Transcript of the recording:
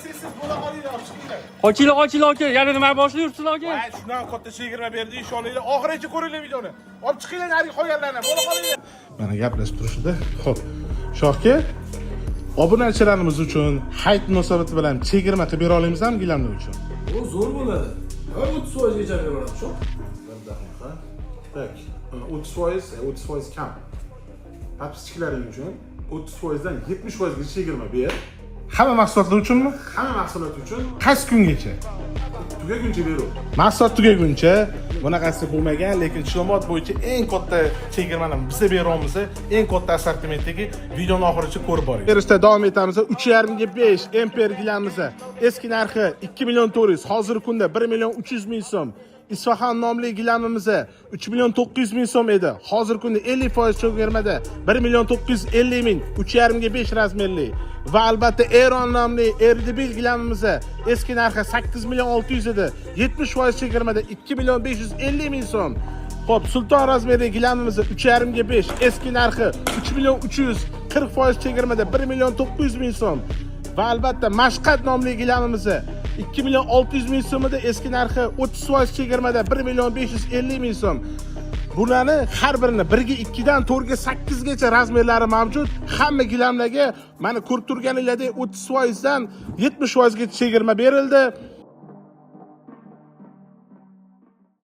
siz bo'la qolinglar, chiqinglar. Qochinglar aka. Yana nima boshlayapsizlar aka? Voy, shundan katta chegirma berdi, ishoninglar. Oxirigacha ko'ringlar videoni. Olib chiqinglar nariga qolganlarni, bo'la qolinglar. Mana gaplashib turishdi. Xo'p. Shohga obunachilarimiz uchun hayit munosabati bilan chegirma qilib bera olamizmi gilamlar uchun? Bu zo'r bo'ladi. 30% gacha beraveradi shu. Tak. 30% kam. Papischiklaring uchun 30% dan 70% gacha chegirma ber. Hamma mahsulotlar uchunmi? Hamma mahsulot uchun. Qaysi kungacha? Tugaguncha berib. Mahsulot tugaguncha bunaqasi bo'lmagan, lekin Chilonbod bo'yicha eng katta chegirmani biz beramiz. Eng katta assortimentdagi videoni oxirigacha ko'rib boring. Berishda davom etamiz. 3.5 ga 5 Ampere gilamiz. Eski narxi 2 million 400, hozirgi kunda 1 million 300 ming so'm. Isfahan nomli gilamimiz 3 million 900 ming so'm edi. Hozirgi kunda 50% chegirmada 1 million 950 ming, 3.5 ga 5 razmerli. Va albatta Eron nomli Erdebil gilamimiz eski narxi 8 million 600 edi. 70% chegirmada 2 million 550 ming so'm. Xo'p, Sulton razmerli gilamimiz 3.5 ga 5 eski narxi 3 million 300, 40% chegirmada 1 million 900 ming so'm. Va albatta Mashqat nomli gilamimiz 2 million 600 ming so'mda eski narxi 30% chegirmada 1 million 550 ming so'm. Bularni har birini 1 ga 2 dan 4 ga 8 gacha razmerlari mavjud. Hamma gilamlarga mana ko'rib turganinglardek 30% dan 70% gacha chegirma berildi.